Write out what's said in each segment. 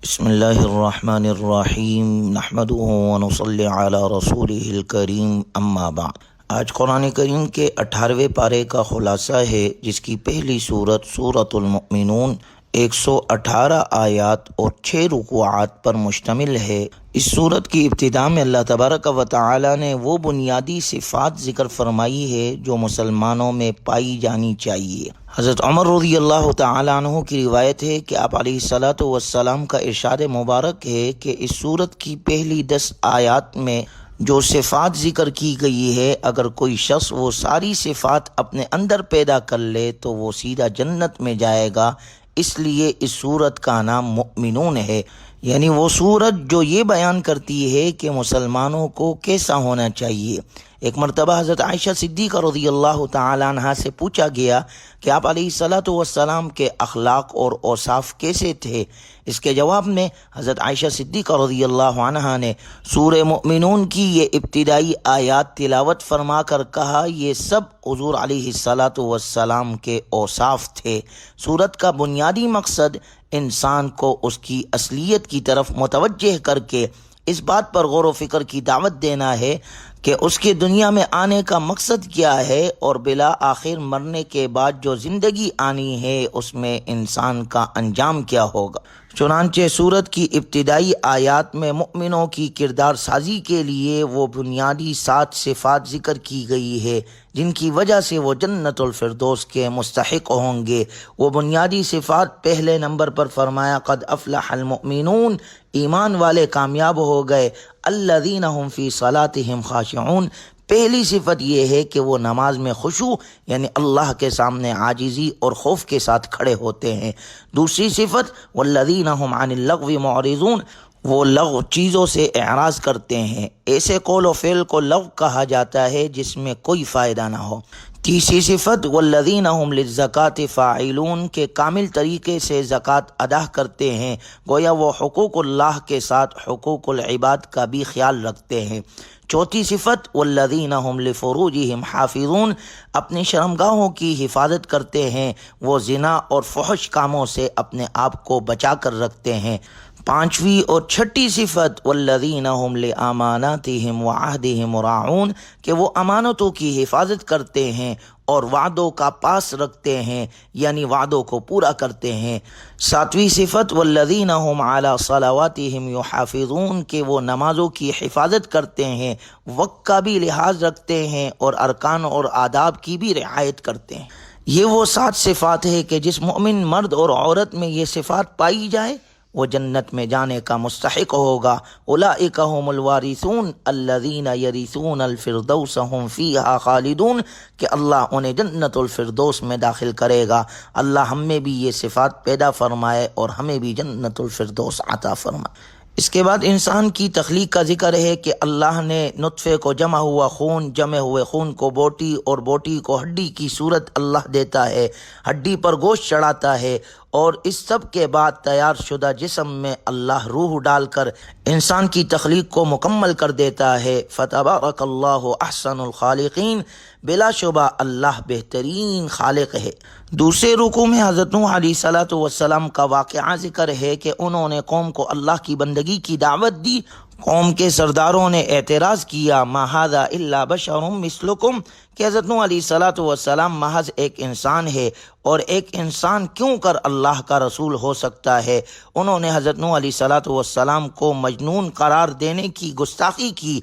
بسم اللہ الرحمن الرحیم نحمده ونصلی علی رسولہ الکریم اما بعد۔ آج قرآن کریم کے 18ویں پارے کا خلاصہ ہے، جس کی پہلی سورت سورۃ المؤمنون 118 آیات اور 6 رکوعات پر مشتمل ہے۔ اس سورت کی ابتدا میں اللہ تبارک و تعالی نے وہ بنیادی صفات ذکر فرمائی ہے جو مسلمانوں میں پائی جانی چاہیے۔ حضرت عمر رضی اللہ تعالی عنہ کی روایت ہے کہ آپ علیہ الصلاۃ والسلام کا ارشاد مبارک ہے کہ اس سورت کی پہلی 10 آیات میں جو صفات ذکر کی گئی ہے، اگر کوئی شخص وہ ساری صفات اپنے اندر پیدا کر لے تو وہ سیدھا جنت میں جائے گا۔ اس لیے اس سورت کا نام مؤمنون ہے، یعنی وہ سورت جو یہ بیان کرتی ہے کہ مسلمانوں کو کیسا ہونا چاہیے۔ ایک مرتبہ حضرت عائشہ صدیقہ رضی اللہ تعالی عنہا سے پوچھا گیا کہ آپ علیہ الصلاۃ والسلام کے اخلاق اور اوصاف کیسے تھے۔ اس کے جواب میں حضرت عائشہ صدیقہ رضی اللہ عنہا نے سورہ مؤمنون کی یہ ابتدائی آیات تلاوت فرما کر کہا، یہ سب حضور علیہ الصلاۃ والسلام کے اوصاف تھے۔ سورت کا بنیادی مقصد انسان کو اس کی اصلیت کی طرف متوجہ کر کے اس بات پر غور و فکر کی دعوت دینا ہے کہ اس کے دنیا میں آنے کا مقصد کیا ہے اور بالآخر مرنے کے بعد جو زندگی آنی ہے اس میں انسان کا انجام کیا ہوگا۔ چنانچہ سورت کی ابتدائی آیات میں مؤمنوں کی کردار سازی کے لیے وہ بنیادی 7 صفات ذکر کی گئی ہے جن کی وجہ سے وہ جنت الفردوس کے مستحق ہوں گے۔ وہ بنیادی صفات پہلے نمبر پر فرمایا قد افلح المؤمنون، ایمان والے کامیاب ہو گئے، الذین هم فی صلاتهم خاشعون، پہلی صفت یہ ہے کہ وہ نماز میں خشوع یعنی اللہ کے سامنے عاجزی اور خوف کے ساتھ کھڑے ہوتے ہیں۔ دوسری صفت والذین هم عن اللغو معرضون، وہ لغو چیزوں سے اعراض کرتے ہیں، ایسے قول و فعل کو لغو کہا جاتا ہے جس میں کوئی فائدہ نہ ہو۔ تیسری صفت والذین هم للزکاة فاعلون، کے کامل طریقے سے زکوٰۃ ادا کرتے ہیں، گویا وہ حقوق اللہ کے ساتھ حقوق العباد کا بھی خیال رکھتے ہیں۔ چوتھی صفت والذین هم لفروجهم حافظون، اپنی شرمگاہوں کی حفاظت کرتے ہیں، وہ زنا اور فحش کاموں سے اپنے آپ کو بچا کر رکھتے ہیں۔ پانچویں اور چھٹی صفت والذین هم لاماناتهم وعہدهم راعون، کہ وہ امانتوں کی حفاظت کرتے ہیں اور وعدوں کا پاس رکھتے ہیں، یعنی وعدوں کو پورا کرتے ہیں۔ ساتویں صفت والذین هم علی صلواتهم یحافظون، کہ وہ نمازوں کی حفاظت کرتے ہیں، وقت کا بھی لحاظ رکھتے ہیں اور ارکان اور آداب کی بھی رعایت کرتے ہیں۔ یہ وہ 7 صفات ہے کہ جس مومن مرد اور عورت میں یہ صفات پائی جائے وہ جنت میں جانے کا مستحق ہوگا۔ اولئک هم الوارثون الذین یرثون الفردوس هم فیہا خالدون، کہ اللہ انہیں جنت الفردوس میں داخل کرے گا۔ اللہ ہم میں بھی یہ صفات پیدا فرمائے اور ہمیں بھی جنت الفردوس عطا فرمائے۔ اس کے بعد انسان کی تخلیق کا ذکر ہے کہ اللہ نے نطفے کو جمع ہوئے خون کو بوٹی اور بوٹی کو ہڈی کی صورت اللہ دیتا ہے، ہڈی پر گوشت چڑھاتا ہے، اور اس سب کے بعد تیار شدہ جسم میں اللہ روح ڈال کر انسان کی تخلیق کو مکمل کر دیتا ہے۔ فتبارک اللہ احسن الخالقین، بلا شبہ اللہ بہترین خالق ہے۔ دوسرے رکوع میں حضرت نوح علیہ الصلاۃ والسلام کا واقعہ ذکر ہے کہ انہوں نے قوم کو اللہ کی بندگی کی دعوت دی۔ قوم کے سرداروں نے اعتراض کیا ما ھذا الا بشر مثلکم، کہ حضرت نوح علیہ الصلاۃ والسلام محض ایک انسان ہے اور ایک انسان کیوں کر اللہ کا رسول ہو سکتا ہے۔ انہوں نے حضرت نوح علیہ الصلاۃ والسلام کو مجنون قرار دینے کی گستاخی کی۔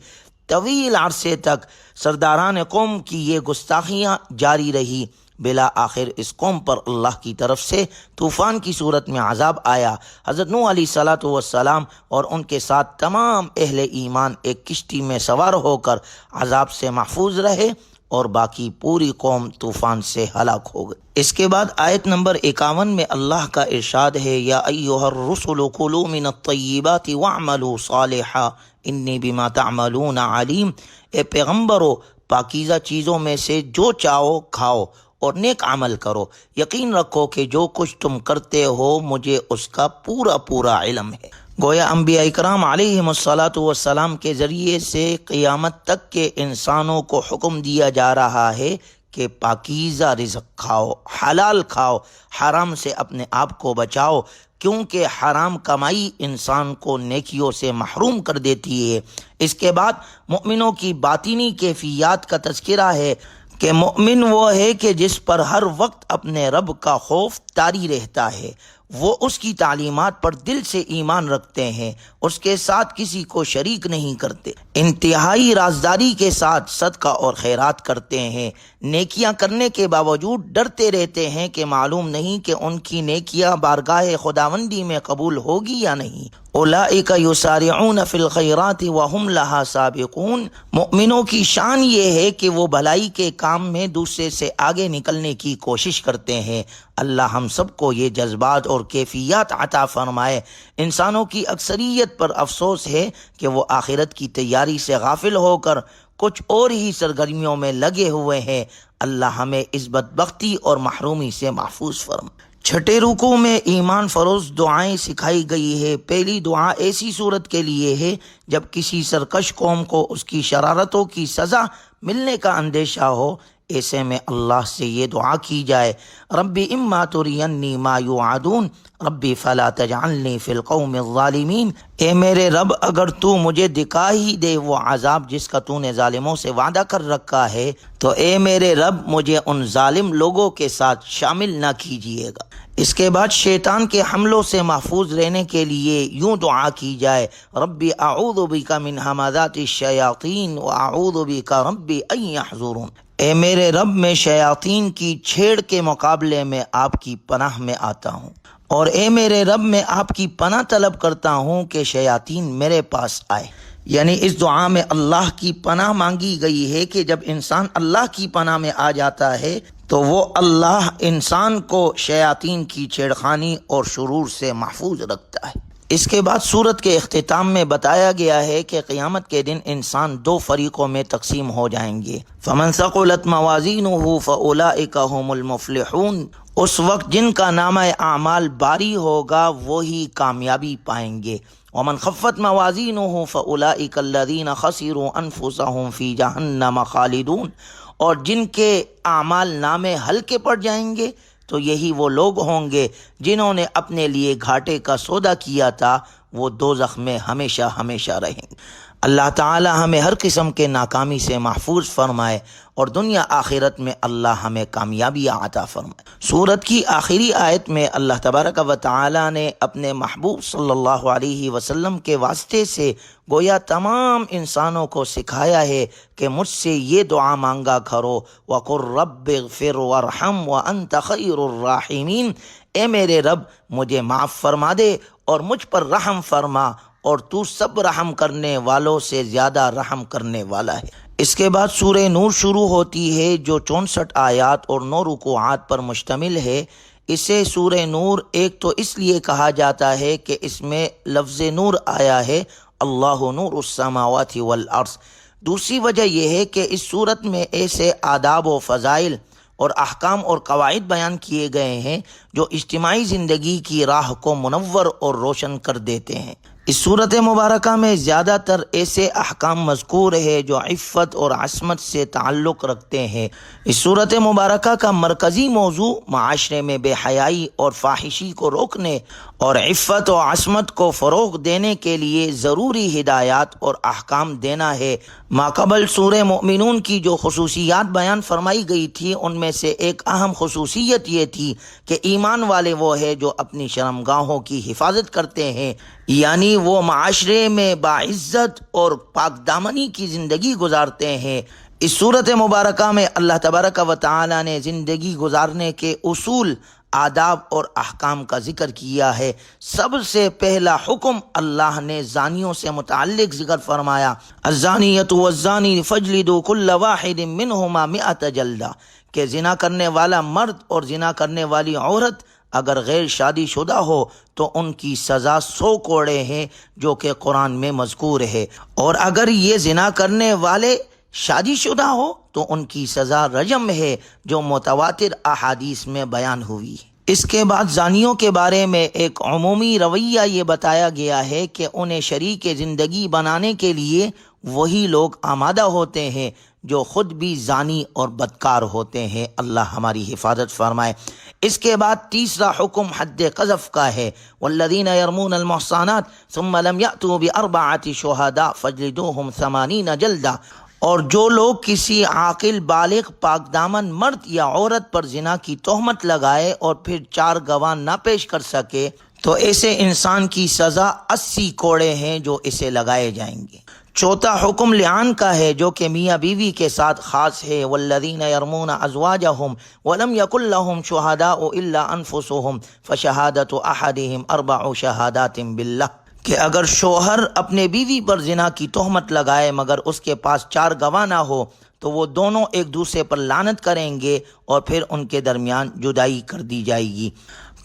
طویل عرصے تک سرداران قوم کی یہ گستاخیاں جاری رہی۔ بالآخر اس قوم پر اللہ کی طرف سے طوفان کی صورت میں عذاب آیا۔ حضرت نوح علیہ الصلاۃ والسلام اور ان کے ساتھ تمام اہل ایمان ایک کشتی میں سوار ہو کر عذاب سے محفوظ رہے اور باقی پوری قوم طوفان سے ہلاک ہو گئی۔ اس کے بعد آیت نمبر 51 میں اللہ کا ارشاد ہے یا ایھا الرسل کلوا من الطیبات واعملوا صالحا انی بما تعملون علیم، اے پیغمبرو پاکیزہ چیزوں میں سے جو چاہو کھاؤ اور نیک عمل کرو، یقین رکھو کہ جو کچھ تم کرتے ہو مجھے اس کا پورا علم ہے۔ گویا انبیاء اکرام علیہم الصلاۃ والسلام کے ذریعے سے قیامت تک کے انسانوں کو حکم دیا جا رہا ہے کہ پاکیزہ رزق کھاؤ، حلال کھاؤ، حرام سے اپنے آپ کو بچاؤ، کیونکہ حرام کمائی انسان کو نیکیوں سے محروم کر دیتی ہے۔ اس کے بعد مومنوں کی باطنی کیفیات کا تذکرہ ہے کہ مومن وہ ہے کہ جس پر ہر وقت اپنے رب کا خوف طاری رہتا ہے، وہ اس کی تعلیمات پر دل سے ایمان رکھتے ہیں، اس کے ساتھ کسی کو شریک نہیں کرتے، انتہائی رازداری کے ساتھ صدقہ اور خیرات کرتے ہیں، نیکیاں کرنے کے باوجود ڈرتے رہتے ہیں کہ معلوم نہیں کہ ان کی نیکیاں بارگاہ خداوندی میں قبول ہوگی یا نہیں۔ اولئک یسارعون فی الخیرات وہم لہا سابقون، مؤمنوں کی شان یہ ہے کہ وہ بھلائی کے کام میں دوسرے سے آگے نکلنے کی کوشش کرتے ہیں۔ اللہ ہم سب کو یہ جذبات اور کیفیات عطا فرمائے۔ انسانوں کی اکثریت پر افسوس ہے کہ وہ آخرت کی تیاری سے غافل ہو کر کچھ اور ہی سرگرمیوں میں لگے ہوئے ہیں۔ اللہ ہمیں اس بدبختی اور محرومی سے محفوظ فرمائے۔ چھٹے رکوع میں ایمان فروز دعائیں سکھائی گئی ہے۔ پہلی دعا ایسی صورت کے لیے ہے جب کسی سرکش قوم کو اس کی شرارتوں کی سزا ملنے کا اندیشہ ہو، ایسے میں اللہ سے یہ دعا کی جائے، ربی اما ترینی ما یوعدون ربی فلا تجعلنی فی القوم الظالمین، اے میرے رب اگر تو مجھے دکھا ہی دے وہ عذاب جس کا تو نے ظالموں سے وعدہ کر رکھا ہے، تو اے میرے رب مجھے ان ظالم لوگوں کے ساتھ شامل نہ کیجیے گا۔ اس کے بعد شیطان کے حملوں سے محفوظ رہنے کے لیے یوں دعا کی جائے، ربی اعوذ بک من ہمزات الشیاطین واعوذ بک ربی ان یحضرون، اے میرے رب میں شیاطین کی چھیڑ کے مقابلے میں آپ کی پناہ میں آتا ہوں، اور اے میرے رب میں آپ کی پناہ طلب کرتا ہوں کہ شیاطین میرے پاس آئے۔ یعنی اس دعا میں اللہ کی پناہ مانگی گئی ہے کہ جب انسان اللہ کی پناہ میں آ جاتا ہے تو وہ اللہ انسان کو شیاطین کی چھیڑخانی اور شرور سے محفوظ رکھتا ہے۔ اس کے بعد سورت کے اختتام میں بتایا گیا ہے کہ قیامت کے دن انسان دو فریقوں میں تقسیم ہو جائیں گے، فمن ثقلت موازینہ فاولئک هم المفلحون، اس وقت جن کا نامہ اعمال باری ہوگا وہی کامیابی پائیں گے، ومن خفت موازینہ فاولئک الذین خسروا انفسهم فی جہنم خالدون، اور جن کے اعمال نامے ہلکے پڑ جائیں گے تو یہی وہ لوگ ہوں گے جنہوں نے اپنے لیے گھاٹے کا سودا کیا تھا، وہ دوزخ میں ہمیشہ ہمیشہ رہیں گے۔ اللہ تعالی ہمیں ہر قسم کے ناکامی سے محفوظ فرمائے اور دنیا آخرت میں اللہ ہمیں کامیابی عطا فرمائے۔ سورت کی آخری آیت میں اللہ تبارک و تعالی نے اپنے محبوب صلی اللہ علیہ وسلم کے واسطے سے گویا تمام انسانوں کو سکھایا ہے کہ مجھ سے یہ دعا مانگا کرو، وَقُلْ رَبِّ اغْفِرْ وَارْحَمْ وَأَنْتَ خَيْرُ الرَّاحِمِينَ، اے میرے رب مجھے معاف فرما دے اور مجھ پر رحم فرما، اور تو سب رحم کرنے والوں سے زیادہ رحم کرنے والا ہے۔ اس کے بعد سورہ نور شروع ہوتی ہے جو 64 آیات اور 9 رکوعات پر مشتمل ہے۔ اسے سورہ نور ایک تو اس لیے کہا جاتا ہے کہ اس میں لفظ نور آیا ہے، اللہ نور السماوات والارض۔ دوسری وجہ یہ ہے کہ اس سورت میں ایسے آداب و فضائل اور احکام اور قواعد بیان کیے گئے ہیں جو اجتماعی زندگی کی راہ کو منور اور روشن کر دیتے ہیں۔ اس صورت مبارکہ میں زیادہ تر ایسے احکام مذکور ہے جو عفت اور عصمت سے تعلق رکھتے ہیں۔ اس صورت مبارکہ کا مرکزی موضوع معاشرے میں بے حیائی اور فاحشی کو روکنے اور عفت و عصمت کو فروغ دینے کے لیے ضروری ہدایات اور احکام دینا ہے۔ ماقبل سورہ مومنون کی جو خصوصیات بیان فرمائی گئی تھی ان میں سے ایک اہم خصوصیت یہ تھی کہ ایمان والے وہ ہیں جو اپنی شرمگاہوں کی حفاظت کرتے ہیں، یعنی وہ معاشرے میں باعزت اور پاک دامنی کی زندگی گزارتے ہیں۔ اس صورت مبارکہ میں اللہ تبارک و تعالی نے زندگی گزارنے کے اصول، آداب اور احکام کا ذکر کیا ہے۔ سب سے پہلا حکم اللہ نے زانیوں سے متعلق ذکر فرمایا، الزانیۃ والزانی فاجلدوا کل واحد منہما 100 جلدہ، کہ زنا کرنے والا مرد اور زنا کرنے والی عورت اگر غیر شادی شدہ ہو تو ان کی سزا 100 کوڑے ہیں جو کہ قرآن میں مذکور ہے، اور اگر یہ زنا کرنے والے شادی شدہ ہو تو ان کی سزا رجم ہے جو متواتر احادیث میں بیان ہوئی۔ اس کے بعد زانیوں کے بارے میں ایک عمومی رویہ یہ بتایا گیا ہے کہ انہیں شریک زندگی بنانے کے لیے وہی لوگ آمادہ ہوتے ہیں جو خود بھی زانی اور بدکار ہوتے ہیں۔ اللہ ہماری حفاظت فرمائے۔ اس کے بعد تیسرا حکم حد قذف کا ہے، والذین یرمون المحصنات ثم لم یأتوا بأربعة شہداء فاجلدوہم 80 جلدہ۔ اور جو لوگ کسی عاقل بالغ پاک دامن مرد یا عورت پر زنا کی تہمت لگائے اور پھر 4 گواہ نہ پیش کر سکے تو ایسے انسان کی سزا 80 کوڑے ہیں جو اسے لگائے جائیں گے۔ چوتھا حکم لعان کا ہے جو کہ میاں بیوی کے ساتھ خاص ہے، والذین یرمون ازواجہم ولم یکن لہم شہداء الا انفسہم فشہادۃ احدہم 4 شہادات باللہ، کہ اگر شوہر اپنے بیوی پر زنا کی تہمت لگائے مگر اس کے پاس 4 گواہ نہ ہو تو وہ دونوں ایک دوسرے پر لعنت کریں گے اور پھر ان کے درمیان جدائی کر دی جائے گی۔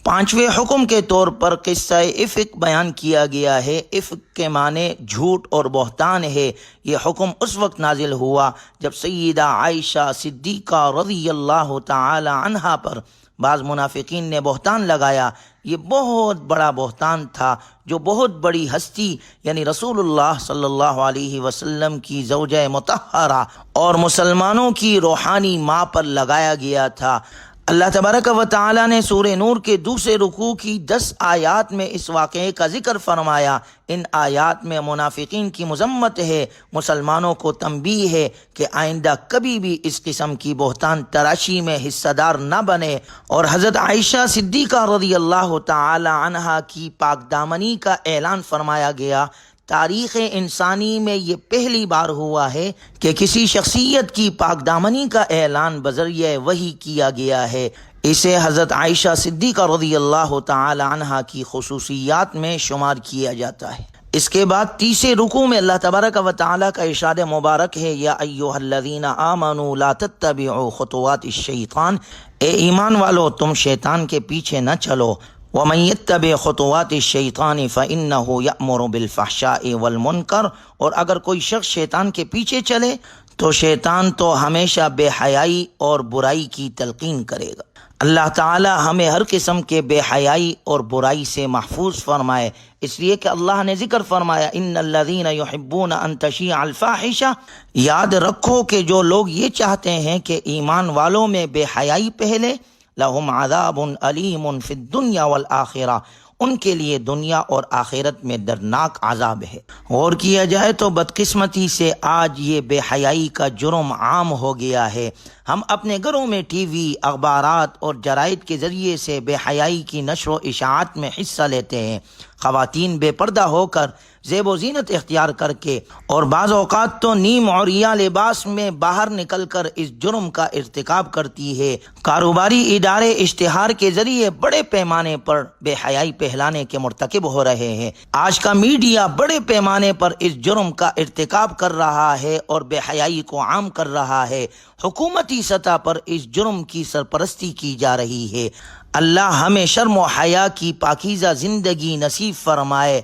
5ویں حکم کے طور پر قصہ افک بیان کیا گیا ہے۔ افک کے معنی جھوٹ اور بہتان ہے۔ یہ حکم اس وقت نازل ہوا جب سیدہ عائشہ صدیقہ رضی اللہ تعالی عنہا پر بعض منافقین نے بہتان لگایا۔ یہ بہت بڑا بہتان تھا جو بہت بڑی ہستی یعنی رسول اللہ صلی اللہ علیہ وسلم کی زوجہ مطہرہ اور مسلمانوں کی روحانی ماں پر لگایا گیا تھا۔ اللہ تبارک و تعالی نے سورہ نور کے دوسرے رکوع کی 10 آیات میں اس واقعے کا ذکر فرمایا۔ ان آیات میں منافقین کی مذمت ہے، مسلمانوں کو تنبیہ ہے کہ آئندہ کبھی بھی اس قسم کی بہتان تراشی میں حصہ دار نہ بنے، اور حضرت عائشہ صدیقہ رضی اللہ تعالی عنہا کی پاک دامنی کا اعلان فرمایا گیا۔ تاریخ انسانی میں یہ پہلی بار ہوا ہے کہ کسی شخصیت کی پاک دامنی کا اعلان بذریعہ وحی کیا گیا ہے۔ اسے حضرت عائشہ صدیقہ رضی اللہ تعالی عنہا کی خصوصیات میں شمار کیا جاتا ہے۔ اس کے بعد تیسرے رکوع میں اللہ تبارک و تعالی کا ارشاد مبارک ہے، یا ایھا الذین آمنوا لا تتبعوا خطوات الشیطان، اے ایمان والو تم شیطان کے پیچھے نہ چلو۔ وَمَن يَتَّبِعْ خُطُوَاتِ الشَّيْطَانِ فَإِنَّهُ يَأْمُرُ بِالْفَحْشَاءِ وَالْمُنکَرِ، اور اگر کوئی شخص شیطان کے پیچھے چلے تو شیطان تو ہمیشہ بے حیائی اور برائی کی تلقین کرے گا۔ اللہ تعالی ہمیں ہر قسم کے بے حیائی اور برائی سے محفوظ فرمائے، اس لیے کہ اللہ نے ذکر فرمایا ان الذین یحبون ان تشیع الفاحشہ۔ یاد رکھو کہ جو لوگ یہ چاہتے ہیں کہ ایمان والوں میں بے حیائی پھیلے، لہم عذاب علیم فی الدنیا والآخرہ، ان کے لیے دنیا اور آخرت میں دردناک عذاب ہے۔ غور کیا جائے تو بدقسمتی سے آج یہ بے حیائی کا جرم عام ہو گیا ہے۔ ہم اپنے گھروں میں ٹی وی، اخبارات اور جرائد کے ذریعے سے بے حیائی کی نشر و اشاعت میں حصہ لیتے ہیں۔ خواتین بے پردہ ہو کر، زیب و زینت اختیار کر کے اور بعض اوقات تو نیم عریاں لباس میں باہر نکل کر اس جرم کا ارتکاب کرتی ہے۔ کاروباری ادارے اشتہار کے ذریعے بڑے پیمانے پر بے حیائی پھیلانے کے مرتکب ہو رہے ہیں۔ آج کا میڈیا بڑے پیمانے پر اس جرم کا ارتکاب کر رہا ہے اور بے حیائی کو عام کر رہا ہے۔ حکومتی سطح پر اس جرم کی سرپرستی کی جا رہی ہے۔ اللہ ہمیں شرم و حیا کی پاکیزہ زندگی نصیب فرمائے۔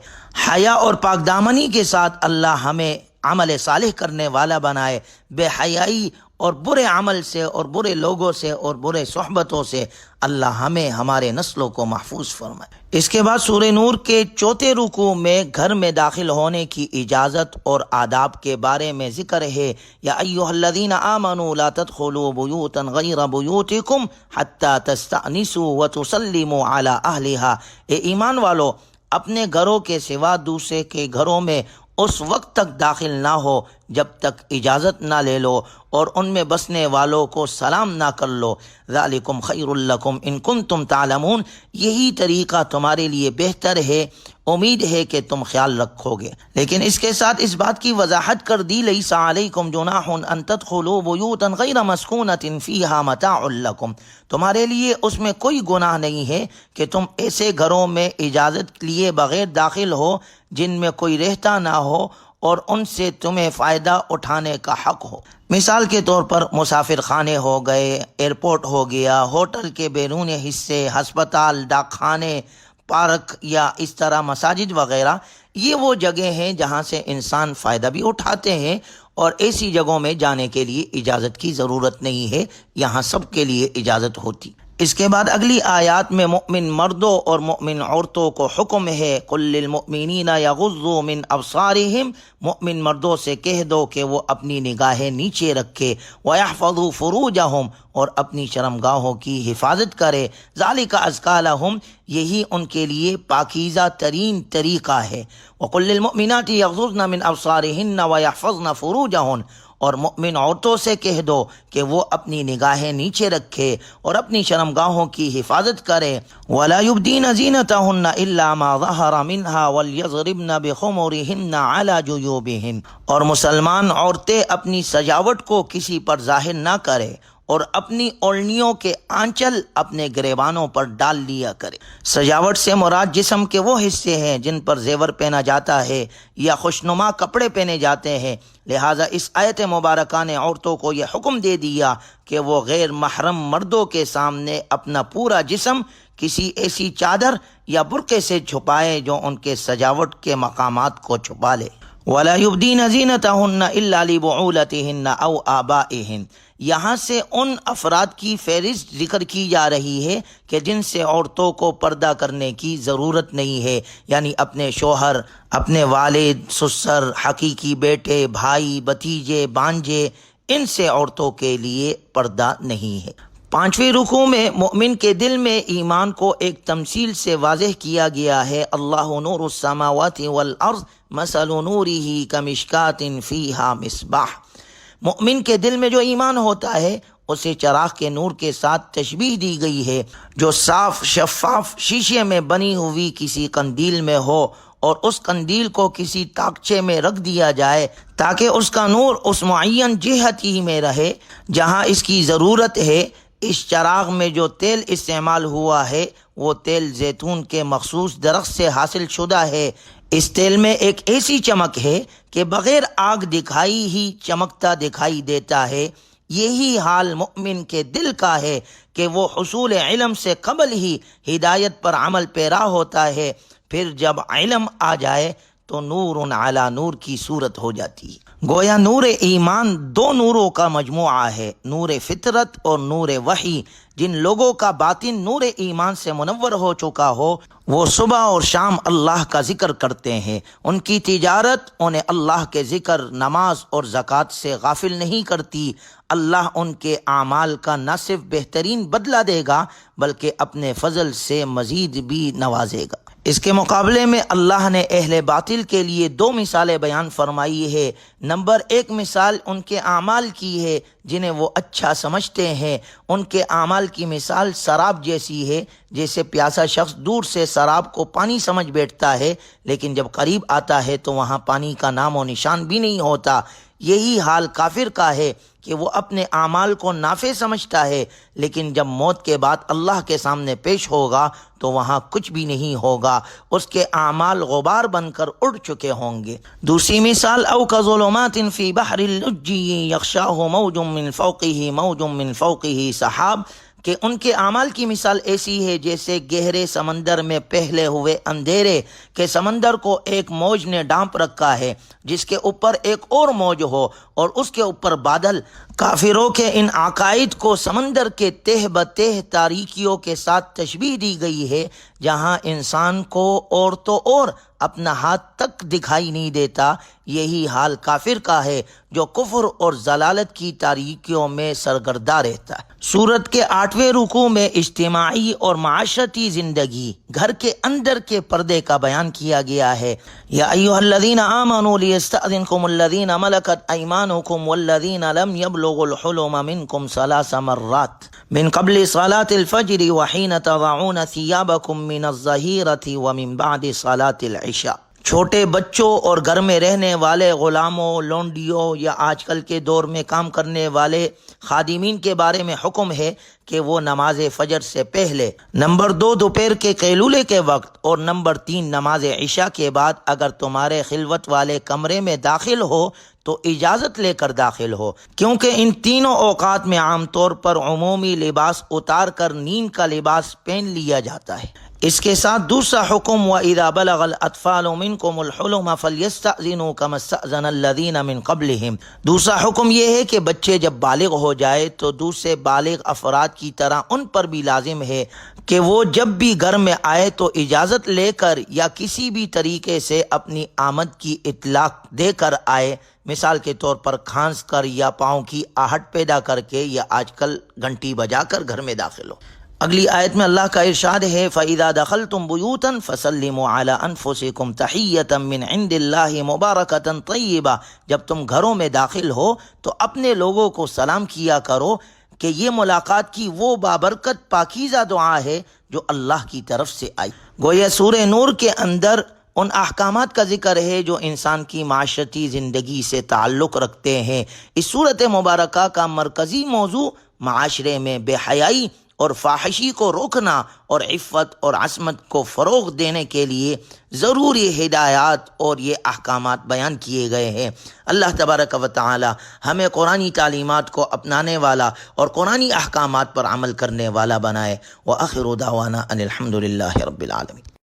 حیا اور پاک دامنی کے ساتھ اللہ ہمیں عمل صالح کرنے والا بنائے۔ بے حیائی اور برے عمل سے اور برے لوگوں سے اور برے صحبتوں سے اللہ ہمیں ہمارے نسلوں کو محفوظ فرمائے۔ اس کے بعد سورہ نور کے 4 رکوع میں گھر میں داخل ہونے کی اجازت اور آداب کے بارے میں ذکر ہے۔ یا ایھا الذین آمنوا لا تدخلوا بیوتا غیر بیوتکم حتی تستأنسوا وتسلموا علی اہلہا، اے ایمان والو اپنے گھروں کے سوا دوسرے کے گھروں میں اس وقت تک داخل نہ ہو جب تک اجازت نہ لے لو اور ان میں بسنے والوں کو سلام نہ کر لو۔ ذالکم خیر لکم ان کنتم تعلمون، یہی طریقہ تمہارے لیے بہتر ہے، امید ہے کہ تم خیال رکھو گے۔ لیکن اس کے ساتھ اس بات کی وضاحت کر دی، لیس علیکم جناح ان تدخلوا بیوتا غیر مسکونۃ فیہا متاع لکم، تمہارے لیے اس میں کوئی گناہ نہیں ہے کہ تم ایسے گھروں میں اجازت لیے بغیر داخل ہو جن میں کوئی رہتا نہ ہو اور ان سے تمہیں فائدہ اٹھانے کا حق ہو۔ مثال کے طور پر مسافر خانے ہو گئے، ایئرپورٹ ہو گیا، ہوٹل کے بیرون حصے، ہسپتال، ڈاک خانے، پارک یا اس طرح مساجد وغیرہ، یہ وہ جگہ ہیں جہاں سے انسان فائدہ بھی اٹھاتے ہیں، اور ایسی جگہوں میں جانے کے لیے اجازت کی ضرورت نہیں ہے، یہاں سب کے لیے اجازت ہوتی۔ اس کے بعد اگلی آیات میں مؤمن مردوں اور مؤمن عورتوں کو حکم ہے، قل للمؤمنین یغضوا من ابصارہم، مؤمن مردوں سے کہہ دو کہ وہ اپنی نگاہیں نیچے رکھے، ویحفظوا فروجہم، اور اپنی شرمگاہوں کی حفاظت کرے، ذالک ازکی لہم، یہی ان کے لیے پاکیزہ ترین طریقہ ہے، وقل للمؤمنات یغضضن من ابصارہن ویحفظن فروجہن، اور مؤمن عورتوں سے کہہ دو کہ وہ اپنی نگاہیں نیچے رکھے اور اپنی شرمگاہوں کی حفاظت کرے، وَلَا يُبْدِينَ زِينَتَهُنَّ إِلَّا مَا ظَهَرَ مِنْهَا وَلْيَضْرِبْنَ بِخُمُرِهِنَّ عَلَى جُيُوبِهِنَّ، اور مسلمان عورتیں اپنی سجاوٹ کو کسی پر ظاہر نہ کرے اور اپنی اوڑھنیوں کے آنچل اپنے گریبانوں پر ڈال لیا کرے۔ سجاوٹ سے مراد جسم کے وہ حصے ہیں جن پر زیور پہنا جاتا ہے یا خوشنما کپڑے پہنے جاتے ہیں، لہٰذا اس آیت مبارکہ نے عورتوں کو یہ حکم دے دیا کہ وہ غیر محرم مردوں کے سامنے اپنا پورا جسم کسی ایسی چادر یا برقعے سے چھپائے جو ان کے سجاوٹ کے مقامات کو چھپا لے۔ وَلَا يُبْدِينَ زِينَتَهُنَّ إِلَّا لِبُعُولَتِهِنَّ أَوْ آبَائِهِنَّ، یہاں سے ان افراد کی فہرست ذکر کی جا رہی ہے کہ جن سے عورتوں کو پردہ کرنے کی ضرورت نہیں ہے، یعنی اپنے شوہر، اپنے والد، سسر، حقیقی بیٹے، بھائی، بھتیجے، بانجے، ان سے عورتوں کے لیے پردہ نہیں ہے۔ 5ویں رکوع میں مومن کے دل میں ایمان کو ایک تمثیل سے واضح کیا گیا ہے، اللہ نور السماوات والارض مثل نورہ کمشکات فیہا مصباح، مومن کے دل میں جو ایمان ہوتا ہے اسے چراغ کے نور کے ساتھ تشبیہ دی گئی ہے جو صاف شفاف شیشے میں بنی ہوئی کسی قندیل میں ہو، اور اس قندیل کو کسی تاکچے میں رکھ دیا جائے تاکہ اس کا نور اس معین جہت ہی میں رہے جہاں اس کی ضرورت ہے۔ اس چراغ میں جو تیل استعمال ہوا ہے وہ تیل زیتون کے مخصوص درخت سے حاصل شدہ ہے، اس تیل میں ایک ایسی چمک ہے کہ بغیر آگ دکھائی ہی چمکتا دکھائی دیتا ہے۔ یہی حال مؤمن کے دل کا ہے کہ وہ حصول علم سے قبل ہی ہدایت پر عمل پیرا ہوتا ہے، پھر جب علم آ جائے تو نور علی نور کی صورت ہو جاتی ہے۔ گویا نور ایمان دو نوروں کا مجموعہ ہے، نور فطرت اور نور وحی۔ جن لوگوں کا باطن نور ایمان سے منور ہو چکا ہو وہ صبح اور شام اللہ کا ذکر کرتے ہیں، ان کی تجارت انہیں اللہ کے ذکر، نماز اور زکوٰۃ سے غافل نہیں کرتی۔ اللہ ان کے اعمال کا نہ صرف بہترین بدلہ دے گا بلکہ اپنے فضل سے مزید بھی نوازے گا۔ اس کے مقابلے میں اللہ نے اہل باطل کے لیے 2 مثالیں بیان فرمائی ہے۔ نمبر 1 مثال ان کے اعمال کی ہے جنہیں وہ اچھا سمجھتے ہیں، ان کے اعمال کی مثال سراب جیسی ہے، جیسے پیاسا شخص دور سے سراب کو پانی سمجھ بیٹھتا ہے لیکن جب قریب آتا ہے تو وہاں پانی کا نام و نشان بھی نہیں ہوتا۔ یہی حال کافر کا ہے کہ وہ اپنے اعمال کو نافع سمجھتا ہے لیکن جب موت کے بعد اللہ کے سامنے پیش ہوگا تو وہاں کچھ بھی نہیں ہوگا، اس کے اعمال غبار بن کر اڑ چکے ہوں گے۔ دوسری مثال او کظلمات فی بحر اللجی یغشاہ موج من فوقہ موج من فوقہ سحاب، کہ ان کے اعمال کی مثال ایسی ہے جیسے گہرے سمندر میں پہلے ہوئے اندھیرے کہ سمندر کو ایک موج نے ڈھانپ رکھا ہے جس کے اوپر ایک اور موج ہو اور اس کے اوپر بادل۔ کافروں کے ان عقائد کو سمندر کے تہ بتہ تاریکیوں کے ساتھ تشبیہ دی گئی ہے، جہاں انسان کو اور تو اور اپنا ہاتھ تک دکھائی نہیں دیتا۔ یہی حال کافر کا ہے جو کفر اور ضلالت کی تاریکیوں میں سرگردہ رہتا ہے۔ سورت کے 8ویں رکوع میں اجتماعی اور معاشرتی زندگی، گھر کے اندر کے پردے کا بیان کیا گیا ہے۔ یا ایھا الذین آمنوا لیستأذنکم الذین ملکت ایمانکم والذین لم یبلغوا الحلم منکم 3 مرات من قبل صلاة الفجر وحین تضعون ثیابکم من الظہیرة ومن بعد صلاة العشاء۔ چھوٹے بچوں اور گھر میں رہنے والے غلاموں، لونڈیوں یا آج کل کے دور میں کام کرنے والے خادمین کے بارے میں حکم ہے کہ وہ نماز فجر سے پہلے، نمبر 2 دوپہر کے قیلولے کے وقت، اور نمبر 3 نماز عشاء کے بعد اگر تمہارے خلوت والے کمرے میں داخل ہو تو اجازت لے کر داخل ہو، کیونکہ ان تینوں اوقات میں عام طور پر عمومی لباس اتار کر نیند کا لباس پہن لیا جاتا ہے۔ اس کے ساتھ دوسرا حکم وَإِذَا بَلَغَ الْأَطْفَالُ مِنْكُمُ الْحُلُمَ فَلْيَسْتَأْذِنُوا كَمَا اسْتَأْذَنَ الَّذِينَ مِنْ قَبْلِهِمْ۔ دوسرا حکم یہ ہے کہ بچے جب بالغ ہو جائے تو دوسرے بالغ افراد کی طرح ان پر بھی لازم ہے کہ وہ جب بھی گھر میں آئے تو اجازت لے کر یا کسی بھی طریقے سے اپنی آمد کی اطلاع دے کر آئے، مثال کے طور پر کھانس کر یا پاؤں کی آہٹ پیدا کر کے یا آج کل گھنٹی بجا کر گھر میں داخل ہو۔ اگلی آیت میں اللہ کا ارشاد ہے فَإِذَا دَخَلْتُمْ بُيُوتًا فَسَلِّمُوا عَلَىٰ أَنفُسِكُمْ تَحِيَّةً مِّنْ عِندِ اللَّهِ مُبَارَكَةً طَيِّبَةً۔ جب تم گھروں میں داخل ہو تو اپنے لوگوں کو سلام کیا کرو کہ یہ ملاقات کی وہ بابرکت پاکیزہ دعا ہے جو اللہ کی طرف سے آئی۔ گویا سورہ نور کے اندر ان احکامات کا ذکر ہے جو انسان کی معاشرتی زندگی سے تعلق رکھتے ہیں۔ اس صورت مبارکہ کا مرکزی موضوع معاشرے میں بے حیائی اور فاحشی کو روکنا اور عفت اور عصمت کو فروغ دینے کے لیے ضروری ہدایات اور یہ احکامات بیان کیے گئے ہیں۔ اللہ تبارک و تعالی ہمیں قرآنی تعلیمات کو اپنانے والا اور قرآنی احکامات پر عمل کرنے والا بنائے۔ وآخر دعوانا ان الحمد للہ رب العالمین۔